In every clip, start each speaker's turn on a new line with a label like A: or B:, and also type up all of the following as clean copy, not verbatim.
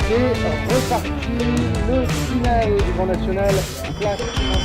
A: C'est reparti, le final du Grand National, place maintenant.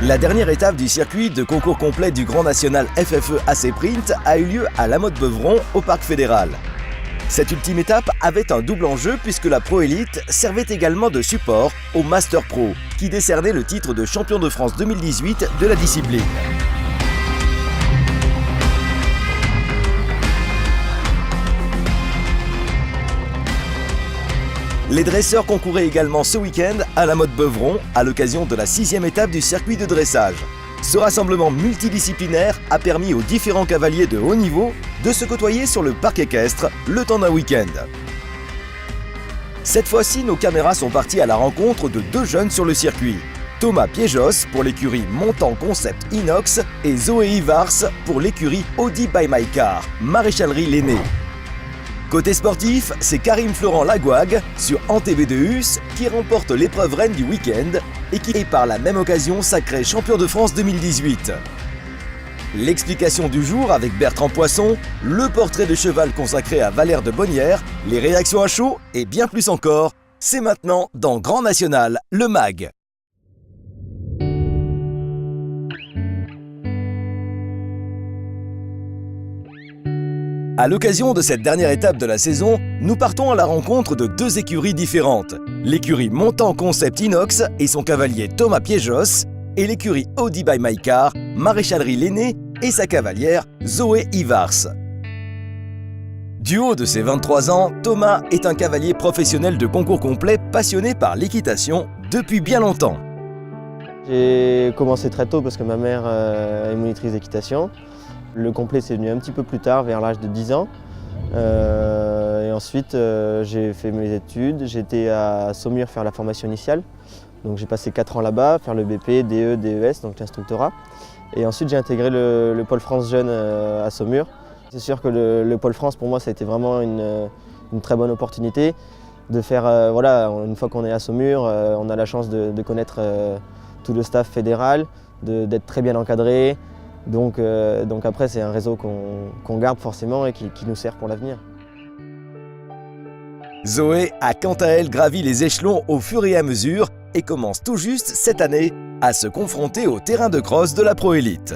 B: La dernière étape du circuit de concours complet du Grand National FFE AC Print a eu lieu à La Motte-Beuvron au Parc Fédéral. Cette ultime étape avait un double enjeu puisque la Pro Elite servait également de support au Master Pro, qui décernait le titre de champion de France 2018 de la discipline. Les dresseurs concouraient également ce week-end à La Motte-Beuvron à l'occasion de la 6e étape du circuit de dressage. Ce rassemblement multidisciplinaire a permis aux différents cavaliers de haut niveau de se côtoyer sur le parc équestre le temps d'un week-end. Cette fois-ci, nos caméras sont parties à la rencontre de deux jeunes sur le circuit. Thomas Piéjos pour l'écurie Montant Concept Inox et Zoé Ivars pour l'écurie Audi by My Car, Maréchalerie Lenné. Côté sportif, c'est Karim Florent Lagouag sur Antv2US qui remporte l'épreuve reine du week-end et qui est par la même occasion sacré champion de France 2018. L'explication du jour avec Bertrand Poisson, le portrait de cheval consacré à Valère de Bonnières, les réactions à chaud et bien plus encore, c'est maintenant dans Grand National, le MAG. À l'occasion de cette dernière étape de la saison, nous partons à la rencontre de deux écuries différentes. L'écurie Montant Concept Inox et son cavalier Thomas Piéjos, et l'écurie Audi by My Car, Maréchalerie Lenné et sa cavalière Zoé Ivars. Du haut de ses 23 ans, Thomas est un cavalier professionnel de concours complet passionné par l'équitation depuis bien longtemps.
C: J'ai commencé très tôt parce que ma mère est monitrice d'équitation. Le complet c'est venu un petit peu plus tard, vers l'âge de 10 ans. Et ensuite j'ai fait mes études, j'étais à Saumur faire la formation initiale. Donc j'ai passé 4 ans là-bas, faire le BP, DE, DES, donc l'instructorat. Et ensuite j'ai intégré le Pôle France Jeune à Saumur. C'est sûr que le Pôle France pour moi ça a été vraiment une très bonne opportunité de faire, voilà, une fois qu'on est à Saumur, on a la chance de connaître tout le staff fédéral, d'être très bien encadré. Donc après, c'est un réseau qu'on garde forcément et qui nous sert pour l'avenir.
B: Zoé a quant à elle gravi les échelons au fur et à mesure et commence tout juste cette année à se confronter au terrain de cross de la Pro Elite.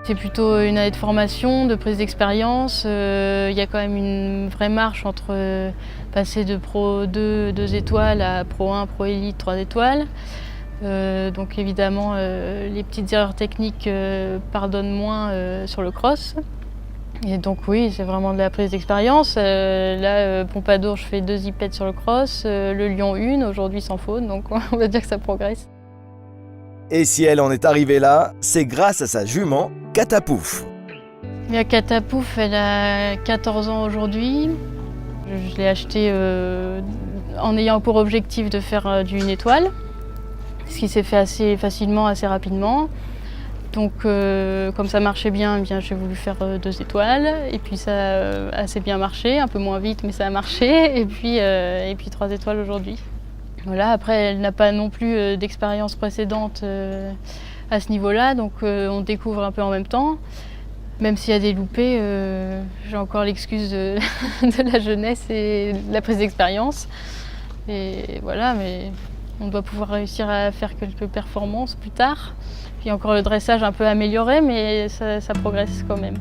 D: C'est plutôt une année de formation, de prise d'expérience. Il y a quand même une vraie marche entre passer de Pro 2, 2 étoiles à Pro 1, Pro Elite, 3 étoiles. Donc évidemment, les petites erreurs techniques pardonnent moins sur le cross. Et donc oui, c'est vraiment de la prise d'expérience. Là, Pompadour, je fais 2 ipettes sur le cross, le Lion 1, aujourd'hui sans faute, donc on va dire que ça progresse.
B: Et si elle en est arrivée là, c'est grâce à sa jument, Catapouf.
D: La Catapouf, elle a 14 ans aujourd'hui. Je l'ai achetée en ayant pour objectif de faire du 1 étoile. Ce qui s'est fait assez facilement, assez rapidement. Donc comme ça marchait bien, eh bien j'ai voulu faire 2 étoiles. Et puis ça a assez bien marché, un peu moins vite, mais ça a marché. Et puis 3 étoiles aujourd'hui. Voilà, après, elle n'a pas non plus d'expérience précédente à ce niveau-là, donc on découvre un peu en même temps. Même s'il y a des loupés, j'ai encore l'excuse de la jeunesse et de la prise d'expérience. Et voilà, mais on doit pouvoir réussir à faire quelques performances plus tard. Puis encore le dressage un peu amélioré, mais ça progresse quand même.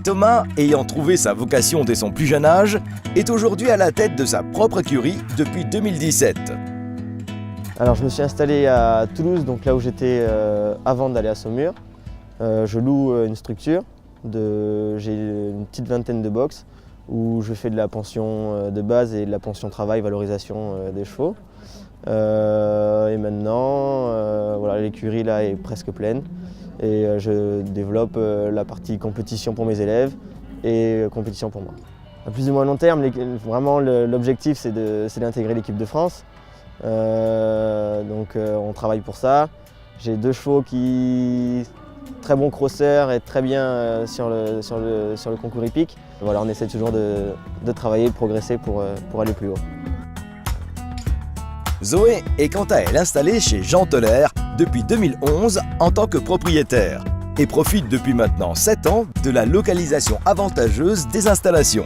B: Thomas, ayant trouvé sa vocation dès son plus jeune âge, est aujourd'hui à la tête de sa propre écurie depuis 2017.
C: Alors je me suis installé à Toulouse, donc là où j'étais avant d'aller à Saumur. Je loue une structure, j'ai une petite vingtaine de box où je fais de la pension de base et de la pension travail, valorisation des chevaux. Et maintenant, voilà, l'écurie là est presque pleine et je développe la partie compétition pour mes élèves et compétition pour moi. À plus ou moins long terme, vraiment l'objectif c'est d'intégrer l'équipe de France. On travaille pour ça. J'ai 2 chevaux très bons crosseurs et très bien sur le concours hippique. Voilà, on essaie toujours de travailler, de progresser pour aller plus haut.
B: Zoé est quant à elle installée chez Jean Teller depuis 2011 en tant que propriétaire et profite depuis maintenant 7 ans de la localisation avantageuse des installations.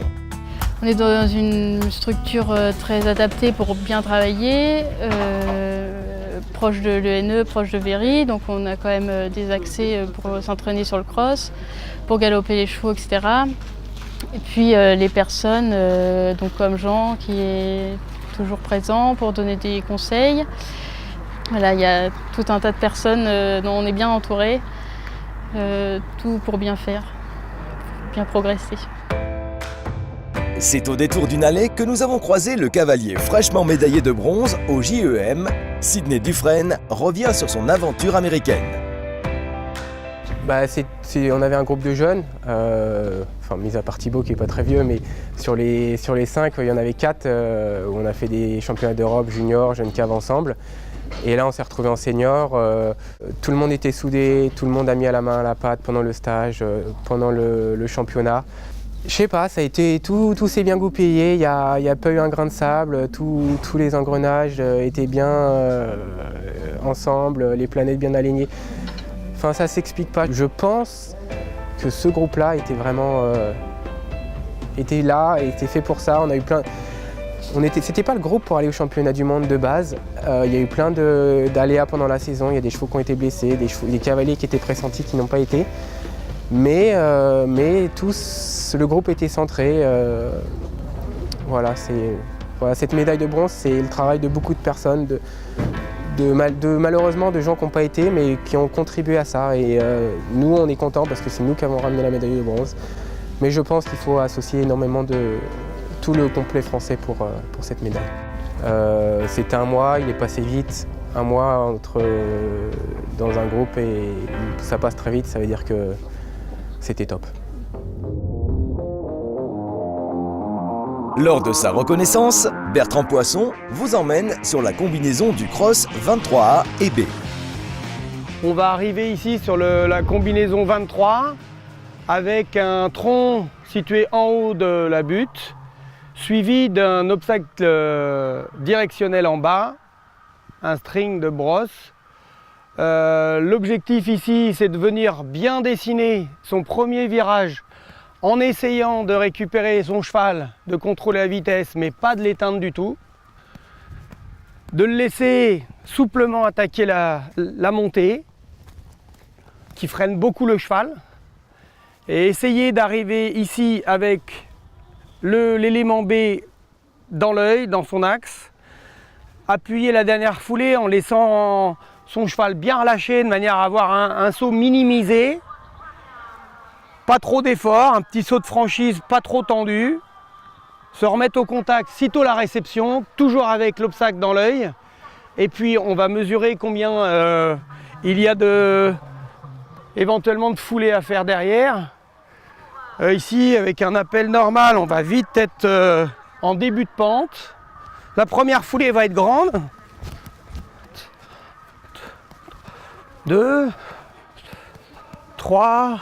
D: On est dans une structure très adaptée pour bien travailler, proche de l'ENE, proche de Véry, donc on a quand même des accès pour s'entraîner sur le cross, pour galoper les chevaux, etc. Et puis les personnes, donc comme Jean qui est toujours présent pour donner des conseils. Voilà, il y a tout un tas de personnes dont on est bien entouré, tout pour bien faire, bien progresser.
B: C'est au détour d'une allée que nous avons croisé le cavalier fraîchement médaillé de bronze au JEM. Sidney Dufresne revient sur son aventure américaine.
E: On avait un groupe de jeunes, mis à part Thibaut qui n'est pas très vieux, mais sur les 5, il y en avait 4 où on a fait des championnats d'Europe junior, jeunes caves ensemble. Et là on s'est retrouvés en senior, tout le monde était soudé, tout le monde a mis à la main à la pâte pendant le stage, pendant le championnat. Je sais pas, ça a été, tout s'est bien goupillé, il n'y a pas eu un grain de sable, tous les engrenages étaient bien ensemble, les planètes bien alignées. Enfin, ça s'explique pas. Je pense que ce groupe-là était vraiment était là, était fait pour ça. On a eu plein. C'était pas le groupe pour aller au championnat du monde de base. Il y a eu plein d'aléas pendant la saison. Il y a des chevaux qui ont été blessés, des cavaliers qui étaient pressentis qui n'ont pas été. Mais le groupe était centré. Voilà, cette médaille de bronze, c'est le travail de beaucoup de personnes, malheureusement de gens qui n'ont pas été, mais qui ont contribué à ça. Et nous, on est contents parce que c'est nous qui avons ramené la médaille de bronze. Mais je pense qu'il faut associer énormément de tout le complet français pour cette médaille. C'était un mois, il est passé vite. Un mois dans un groupe et ça passe très vite, ça veut dire que c'était top.
B: Lors de sa reconnaissance, Bertrand Poisson vous emmène sur la combinaison du cross 23A et B.
A: On va arriver ici sur la combinaison 23 avec un tronc situé en haut de la butte, suivi d'un obstacle directionnel en bas, un string de brosse. L'objectif ici, c'est de venir bien dessiner son premier virage en essayant de récupérer son cheval, de contrôler la vitesse, mais pas de l'éteindre du tout. De le laisser souplement attaquer la montée, qui freine beaucoup le cheval. Et essayer d'arriver ici avec l'élément B dans l'œil, dans son axe. Appuyer la dernière foulée en laissant son cheval bien relâché de manière à avoir un saut minimisé. Pas trop d'effort, un petit saut de franchise pas trop tendu. Se remettre au contact sitôt la réception, toujours avec l'obstacle dans l'œil. Et puis on va mesurer combien il y a éventuellement de foulées à faire derrière. Ici, avec un appel normal, on va vite être en début de pente. La première foulée va être grande. 2, 3.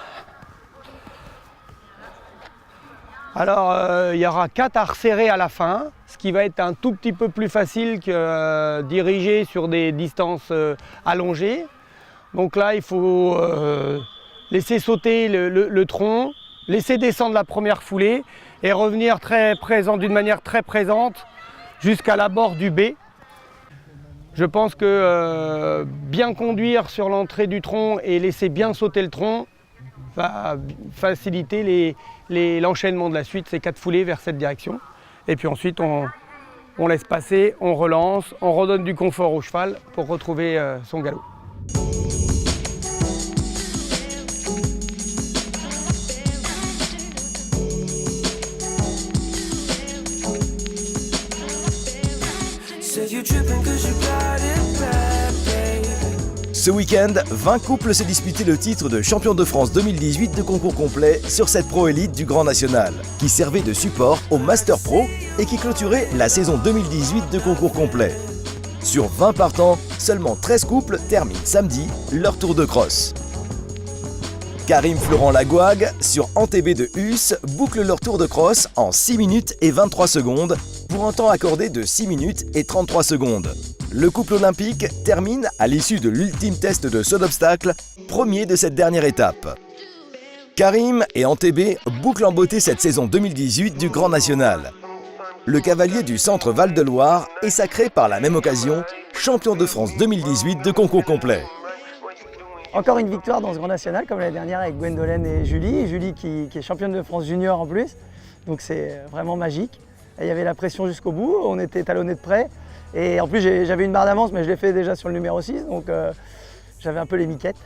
A: Alors, il y aura 4 à resserrer à la fin, ce qui va être un tout petit peu plus facile que diriger sur des distances allongées. Donc là, il faut laisser sauter le tronc, laisser descendre la première foulée et revenir d'une manière très présente jusqu'à l'abord du B. Je pense que bien conduire sur l'entrée du tronc et laisser bien sauter le tronc va faciliter l'enchaînement de la suite, ces 4 foulées vers cette direction. Et puis ensuite, on laisse passer, on relance, on redonne du confort au cheval pour retrouver son galop.
B: Ce week-end, 20 couples se disputaient le titre de champion de France 2018 de concours complet sur cette Pro Élite du Grand National, qui servait de support au Master Pro et qui clôturait la saison 2018 de concours complet. Sur 20 partants, seulement 13 couples terminent samedi leur tour de cross. Karim Florent Lagouag sur Antb de Hus boucle leur tour de cross en 6 minutes et 23 secondes pour un temps accordé de 6 minutes et 33 secondes. Le couple olympique termine à l'issue de l'ultime test de saut d'obstacle, premier de cette dernière étape. Karim et Antb bouclent en beauté cette saison 2018 du Grand National. Le cavalier du centre Val-de-Loire est sacré par la même occasion champion de France 2018 de concours complet.
A: Encore une victoire dans ce Grand National, comme l'année dernière avec Gwendolyn et Julie. Julie qui est championne de France junior en plus, donc c'est vraiment magique. Et il y avait la pression jusqu'au bout, on était talonnés de près. Et en plus j'avais une barre d'avance, mais je l'ai fait déjà sur le numéro 6, donc j'avais un peu les miquettes.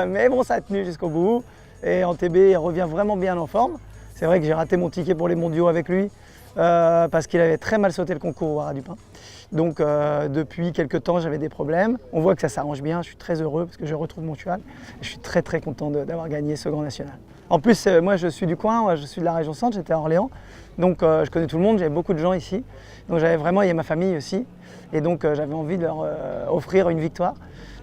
A: Mais bon, ça a tenu jusqu'au bout. Et Antb revient vraiment bien en forme. C'est vrai que j'ai raté mon ticket pour les mondiaux avec lui, parce qu'il avait très mal sauté le concours au Haras du Pin. Donc depuis quelques temps, j'avais des problèmes. On voit que ça s'arrange bien, je suis très heureux parce que je retrouve mon cheval. Et je suis très content d'avoir gagné ce Grand National. En plus, moi je suis du coin, moi, je suis de la région centre, j'étais à Orléans. Donc je connais tout le monde, j'avais beaucoup de gens ici. Donc j'avais vraiment, il y a ma famille aussi. Et donc j'avais envie de leur offrir une victoire.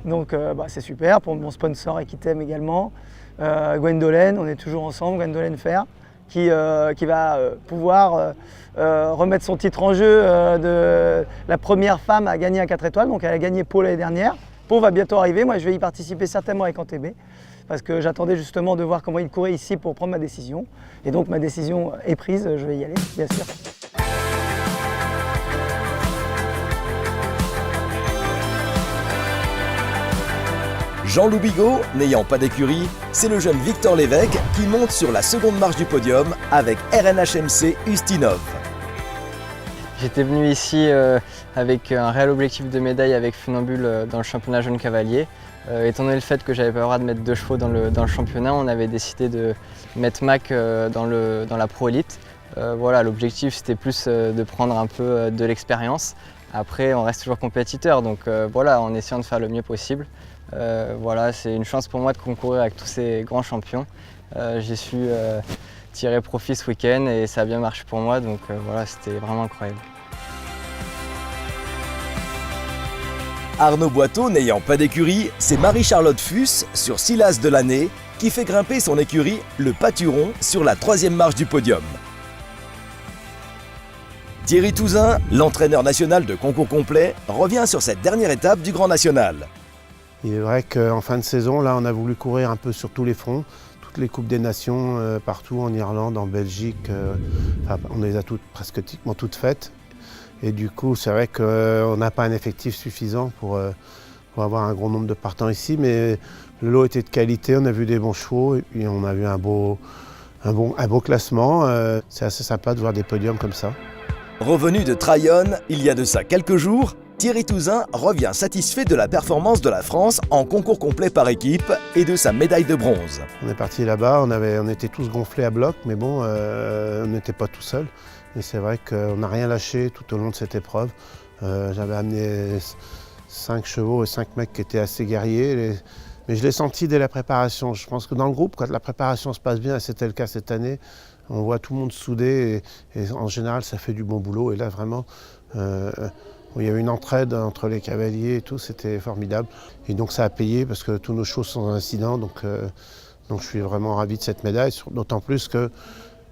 A: Donc c'est super, pour mon sponsor Equitem également. Gwendolyn, on est toujours ensemble, Gwendolyn Fer, qui va pouvoir remettre son titre en jeu de la première femme à gagner un 4 étoiles. Donc elle a gagné Pau l'année dernière. Pau va bientôt arriver, moi je vais y participer certainement avec Antb, parce que j'attendais justement de voir comment il courait ici pour prendre ma décision. Et donc ma décision est prise, je vais y aller, bien sûr.
B: Jean-Loup Bigot, n'ayant pas d'écurie, c'est le jeune Victor Lévesque qui monte sur la seconde marche du podium avec RNHMC Ustinov.
F: J'étais venu ici avec un réel objectif de médaille avec Funambule dans le championnat jeune cavalier. Étant donné le fait que j'avais pas le droit de mettre 2 chevaux dans le championnat, on avait décidé de mettre Mac dans la Pro Élite. Voilà, l'objectif c'était plus de prendre un peu de l'expérience. Après, on reste toujours compétiteur, donc voilà, en essayant de faire le mieux possible. Voilà, c'est une chance pour moi de concourir avec tous ces grands champions. J'ai su tirer profit ce week-end et ça a bien marché pour moi, donc voilà, c'était vraiment incroyable.
B: Arnaud Boiteau, n'ayant pas d'écurie, c'est Marie-Charlotte Fuss sur Silas de l'année qui fait grimper son écurie, le Pâturon, sur la 3e marche du podium. Thierry Touzin, l'entraîneur national de concours complet, revient sur cette dernière étape du Grand National.
G: Il est vrai qu'en fin de saison, là, on a voulu courir un peu sur tous les fronts, toutes les Coupes des Nations, partout en Irlande, en Belgique, on les a presque toutes faites. Et du coup, c'est vrai qu'on n'a pas un effectif suffisant pour avoir un grand nombre de partants ici, mais le lot était de qualité, on a vu des bons chevaux et puis on a vu un beau classement. C'est assez sympa de voir des podiums comme ça.
B: Revenu de Trayonne, il y a de ça quelques jours, Thierry Touzin revient satisfait de la performance de la France en concours complet par équipe et de sa médaille de bronze.
G: On est parti là-bas, on était tous gonflés à bloc, mais bon, on n'était pas tout seul. Et c'est vrai qu'on n'a rien lâché tout au long de cette épreuve. J'avais amené 5 chevaux et 5 mecs qui étaient assez guerriers. Mais je l'ai senti dès la préparation. Je pense que dans le groupe, quand la préparation se passe bien, et c'était le cas cette année, on voit tout le monde soudé et en général, ça fait du bon boulot. Et là, vraiment, il y avait une entraide entre les cavaliers et tout, c'était formidable. Et donc ça a payé parce que tous nos chevaux sont en incident. Donc je suis vraiment ravi de cette médaille, d'autant plus qu'on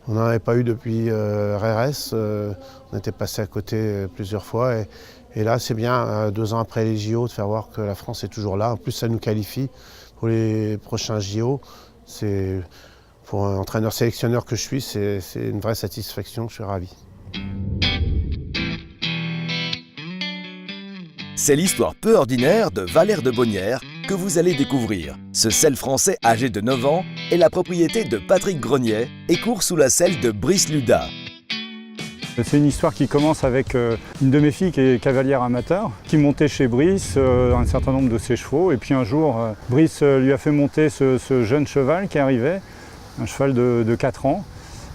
G: n'en avait pas eu depuis RRS. On était passé à côté plusieurs fois. Et là, c'est bien, 2 ans après les JO, de faire voir que la France est toujours là. En plus, ça nous qualifie pour les prochains JO. Pour un entraîneur sélectionneur que je suis, c'est une vraie satisfaction, je suis ravi.
B: C'est l'histoire peu ordinaire de Valère de Bonnières que vous allez découvrir. Ce selle français âgé de 9 ans est la propriété de Patrick Grenier et court sous la selle de Brice Luda.
H: C'est une histoire qui commence avec une de mes filles qui est cavalière amateur, qui montait chez Brice un certain nombre de ses chevaux. Et puis un jour, Brice lui a fait monter ce jeune cheval qui arrivait, un cheval de 4 ans.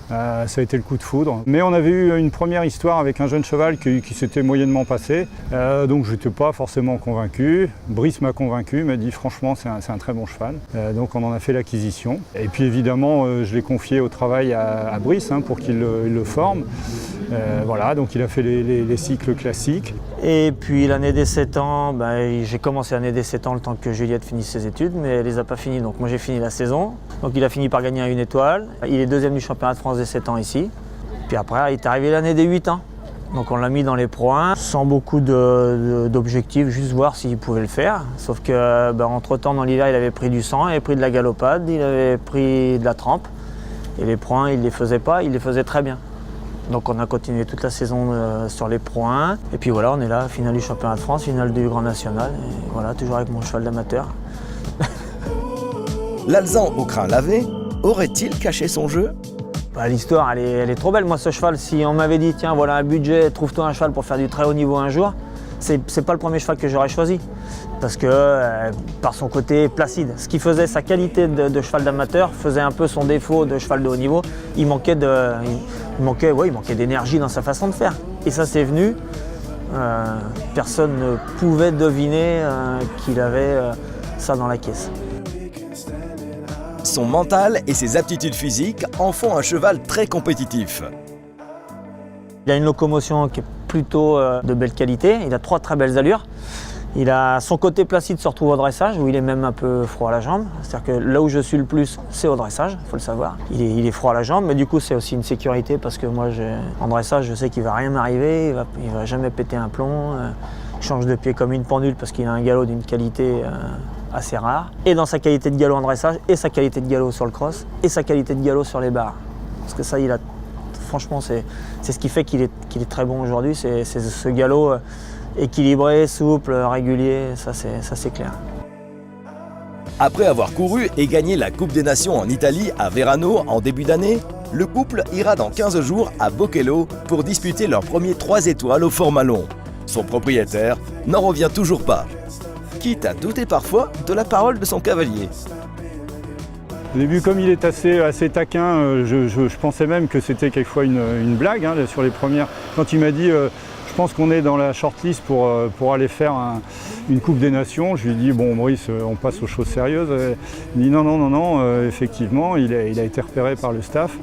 H: Ça a été le coup de foudre. Mais on avait eu une première histoire avec un jeune cheval qui s'était moyennement passé. Donc je n'étais pas forcément convaincu. Brice m'a convaincu, m'a dit franchement c'est un très bon cheval. Donc on en a fait l'acquisition. Et puis évidemment je l'ai confié au travail à Brice pour qu'il le forme. Voilà, donc il a fait les cycles classiques.
I: Et puis l'année des 7 ans, j'ai commencé l'année des 7 ans le temps que Juliette finisse ses études, mais elle les a pas finies. Donc moi j'ai fini la saison. Donc il a fini par gagner à 1 étoile. Il est deuxième du championnat de France des 7 ans ici. Puis après il est arrivé l'année des 8 ans. Donc on l'a mis dans les Pro 1 sans beaucoup d'objectifs, juste voir s'il pouvait le faire. Sauf que entre temps dans l'hiver il avait pris du sang, il avait pris de la galopade, il avait pris de la trempe. Et les Pro 1 il ne les faisait pas, il les faisait très bien. Donc on a continué toute la saison sur les Pro 1. Et puis voilà, on est là, finale du championnat de France, finale du Grand National. Et voilà, toujours avec mon cheval d'amateur.
B: L'Alezan au crin lavé aurait-il caché son jeu?
I: L'histoire, elle est trop belle. Moi, ce cheval, si on m'avait dit, tiens, voilà un budget, trouve-toi un cheval pour faire du très haut niveau un jour, c'est pas le premier cheval que j'aurais choisi. Parce que par son côté placide, ce qui faisait sa qualité de cheval d'amateur faisait un peu son défaut de cheval de haut niveau. Il manquait d'énergie dans sa façon de faire. Et ça, c'est venu. Personne ne pouvait deviner qu'il avait ça dans la caisse.
B: Son mental et ses aptitudes physiques en font un cheval très compétitif.
I: Il a une locomotion qui est plutôt de belle qualité. Il a 3 très belles allures. Il a son côté placide se retrouve au dressage où il est même un peu froid à la jambe. C'est-à-dire que là où je suis le plus, c'est au dressage, il faut le savoir. Il est froid à la jambe, mais du coup c'est aussi une sécurité parce que moi en dressage je sais qu'il ne va rien m'arriver, il va jamais péter un plomb. Il change de pied comme une pendule parce qu'il a un galop d'une qualité assez rare. Et dans sa qualité de galop en dressage, et sa qualité de galop sur le cross, et sa qualité de galop sur les barres. Parce que ça, franchement, c'est ce qui fait qu'il est très bon aujourd'hui, c'est ce galop équilibré, souple, régulier, ça c'est clair.
B: Après avoir couru et gagné la Coupe des Nations en Italie à Verano en début d'année, le couple ira dans 15 jours à Bocello pour disputer leur premier 3 étoiles au format long. Son propriétaire n'en revient toujours pas, quitte à douter parfois de la parole de son cavalier.
H: Au début, comme il est assez taquin, je pensais même que c'était quelquefois une blague sur les premières. Quand il m'a dit je pense qu'on est dans la shortlist pour aller faire une Coupe des Nations, je lui ai dit bon Maurice, on passe aux choses sérieuses. Il me dit non, effectivement, il a été repéré par le staff.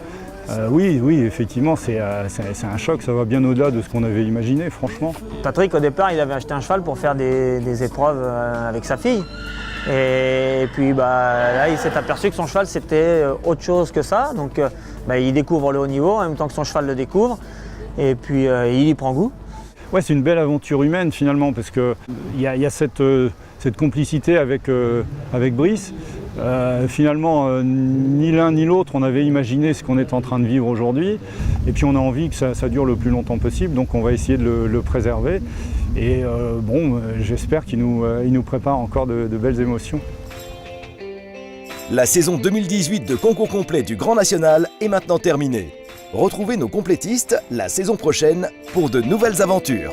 H: Oui, effectivement, c'est un choc, ça va bien au-delà de ce qu'on avait imaginé, franchement.
I: Patrick, au départ, il avait acheté un cheval pour faire des épreuves avec sa fille. Et puis là, il s'est aperçu que son cheval, c'était autre chose que ça. Donc il découvre le haut niveau en même temps que son cheval le découvre. Et puis il y prend goût.
H: Ouais, c'est une belle aventure humaine finalement, parce qu'il y a cette complicité avec Brice. Finalement, ni l'un ni l'autre, on avait imaginé ce qu'on est en train de vivre aujourd'hui. Et puis on a envie que ça dure le plus longtemps possible, donc on va essayer de le préserver. Et j'espère qu'il nous prépare encore de belles émotions.
B: La saison 2018 de concours complet du Grand National est maintenant terminée. Retrouvez nos complétistes la saison prochaine pour de nouvelles aventures.